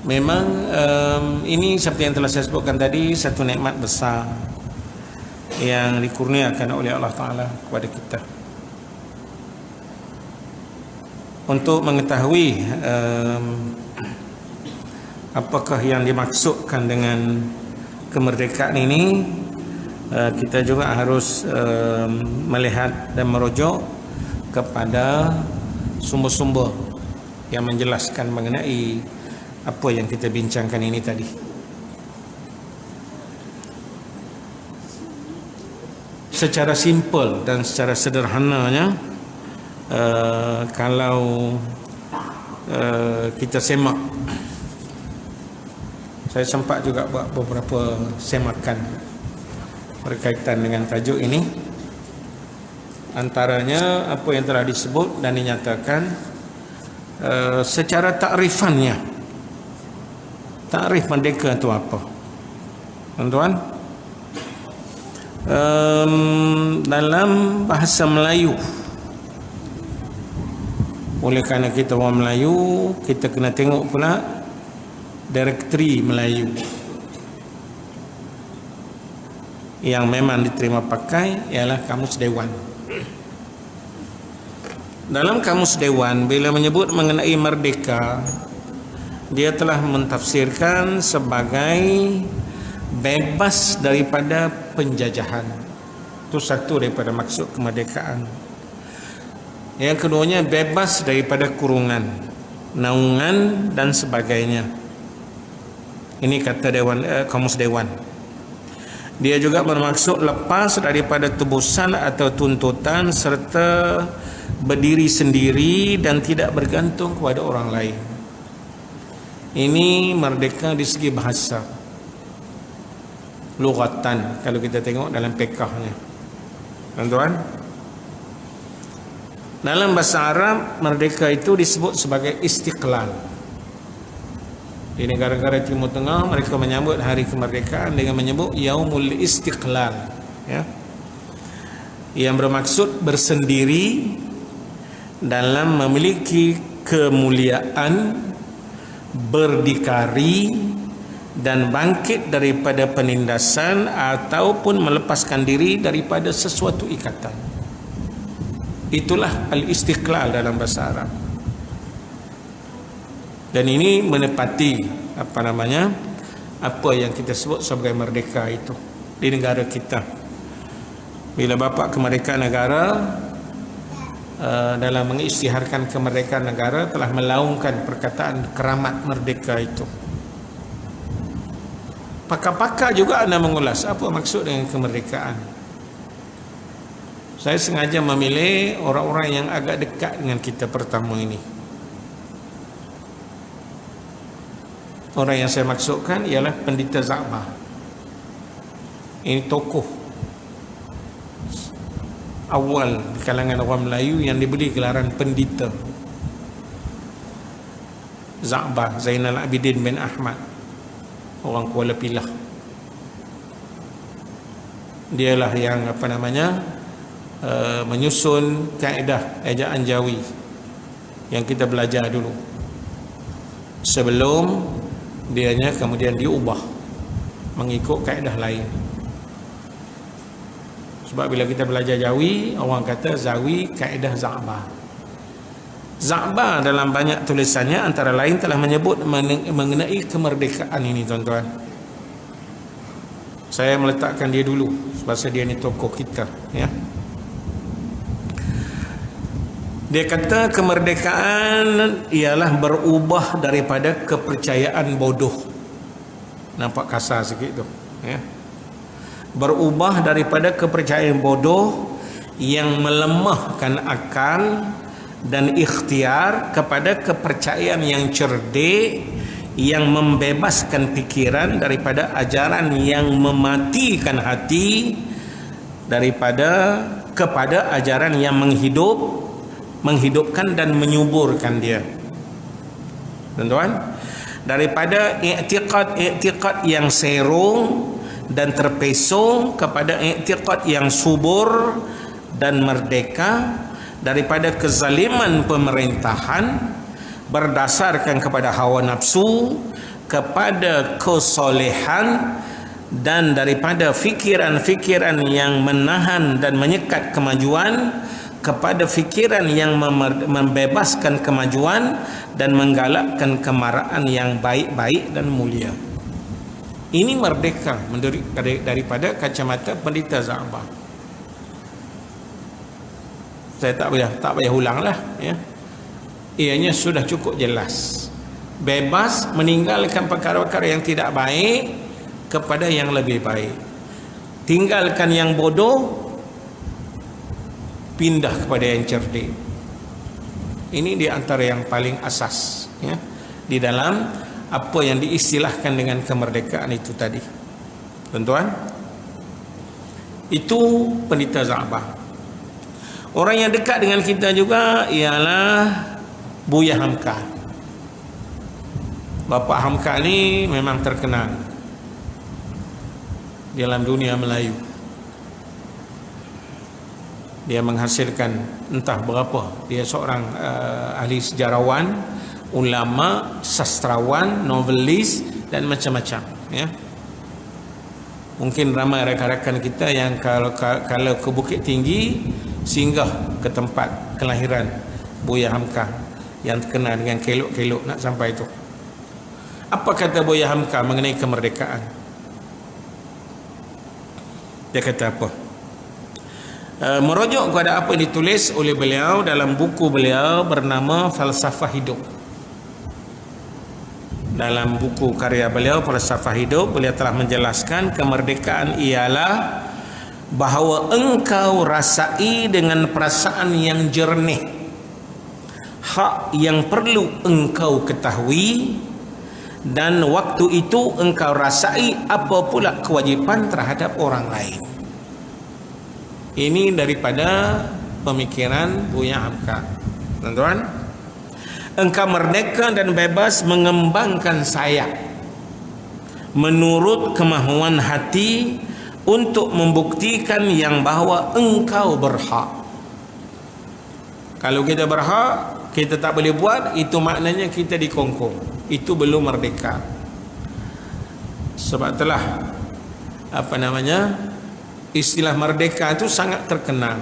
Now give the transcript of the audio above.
Memang ini seperti yang telah saya sebutkan tadi, satu nikmat besar yang dikurniakan oleh Allah Ta'ala kepada kita. Untuk mengetahui apakah yang dimaksudkan dengan kemerdekaan ini, kita juga harus melihat dan merujuk kepada sumber-sumber yang menjelaskan mengenai apa yang kita bincangkan ini tadi. Secara simple dan secara sederhananya, kalau kita semak, saya sempat juga buat beberapa semakan berkaitan dengan tajuk ini. Antaranya apa yang telah disebut dan dinyatakan secara takrifannya. Takrif merdeka itu apa, tuan-tuan? Dalam bahasa Melayu, oleh kerana kita orang Melayu, kita kena tengok pula direktori Melayu yang memang diterima pakai ialah Kamus Dewan. Dalam Kamus Dewan, bila menyebut mengenai merdeka, dia telah mentafsirkan sebagai bebas daripada penjajahan. Itu satu daripada maksud kemerdekaan. Yang keduanya bebas daripada kurungan, naungan dan sebagainya. Ini kata Kamus Dewan. Dia juga bermaksud lepas daripada tebusan atau tuntutan serta berdiri sendiri dan tidak bergantung kepada orang lain. Ini merdeka di segi bahasa, lughatan, kalau kita tengok dalam fiqhnya, tuan-tuan. Dalam bahasa Arab, merdeka itu disebut sebagai istiqlal. Di negara-negara Timur Tengah, mereka menyambut hari kemerdekaan dengan menyebut Yaumul Istiqlal, ya, yang bermaksud bersendiri dalam memiliki kemuliaan, berdikari dan bangkit daripada penindasan ataupun melepaskan diri daripada sesuatu ikatan. Itulah al-istiqlal dalam bahasa Arab. Dan ini menepati apa yang kita sebut sebagai merdeka itu di negara kita. Bila bapa kemerdekaan negara, dalam mengisytiharkan kemerdekaan negara, telah melaungkan perkataan keramat merdeka itu. Pakar-pakar juga anda mengulas apa maksud dengan kemerdekaan. Saya sengaja memilih orang-orang yang agak dekat dengan kita pertama ini. Orang yang saya maksudkan ialah Pendeta Za'bah. Ini tokoh awal di kalangan orang Melayu yang diberi gelaran pendeta. Za'bah Zainal Abidin bin Ahmad, orang Kuala Pilah. Dialah yang menyusun kaedah ejaan Jawi yang kita belajar dulu. Sebelum dianya kemudian diubah mengikut kaedah lain. Sebab bila kita belajar Jawi, orang kata Zawi kaedah Za'bah. Za'bah dalam banyak tulisannya antara lain telah menyebut mengenai kemerdekaan ini, tuan-tuan. Saya meletakkan dia dulu sebab dia ni tokoh kita, ya. Dia kata kemerdekaan ialah berubah daripada kepercayaan bodoh. Nampak kasar sikit tu, ya. Berubah daripada kepercayaan bodoh yang melemahkan akal dan ikhtiar kepada kepercayaan yang cerdik, yang membebaskan pikiran daripada ajaran yang mematikan hati, kepada ajaran yang menghidupkan dan menyuburkan dia. Tuan-tuan, daripada i'tiqad yang serong dan terpesong kepada i'tiqad yang subur dan merdeka, daripada kezaliman pemerintahan berdasarkan kepada hawa nafsu kepada kesolehan dan daripada fikiran-fikiran yang menahan dan menyekat kemajuan kepada fikiran yang membebaskan kemajuan dan menggalakkan kemarahan yang baik-baik dan mulia. Ini merdeka daripada kacamata Pendeta Za'bah. Saya tak payah ulanglah, ya. Ianya sudah cukup jelas. Bebas meninggalkan perkara-perkara yang tidak baik kepada yang lebih baik. Tinggalkan yang bodoh, pindah kepada yang cerdik. Ini di antara yang paling asas, ya, di dalam apa yang diistilahkan dengan kemerdekaan itu tadi. Tuan-tuan, itu Pendeta Za'bah. Orang yang dekat dengan kita juga ialah Buya Hamka. Bapak Hamka ni memang terkenal dalam dunia Melayu. Dia menghasilkan entah berapa. Dia seorang ahli sejarawan, ulama, sastrawan, novelis dan macam-macam, ya. Mungkin ramai rakan-rakan kita yang kalau ke Bukit Tinggi singgah ke tempat kelahiran Buya Hamka yang terkenal dengan kelok-kelok nak sampai itu. Apa kata Buya Hamka mengenai kemerdekaan? Dia kata apa? Merujuk kepada apa yang ditulis oleh beliau dalam buku beliau bernama Falsafah Hidup. Dalam buku karya beliau Falsafah Hidup, beliau telah menjelaskan kemerdekaan ialah bahawa engkau rasai dengan perasaan yang jernih hak yang perlu engkau ketahui, dan waktu itu engkau rasai apa pula kewajipan terhadap orang lain. Ini daripada pemikiran Buya Hamka. Tuan-tuan, engkau merdeka dan bebas mengembangkan sayap menurut kemahuan hati untuk membuktikan yang bahawa engkau berhak. Kalau kita berhak, kita tak boleh buat, itu maknanya kita dikongkong. Itu belum merdeka. Sebab itulah istilah merdeka itu sangat terkenal.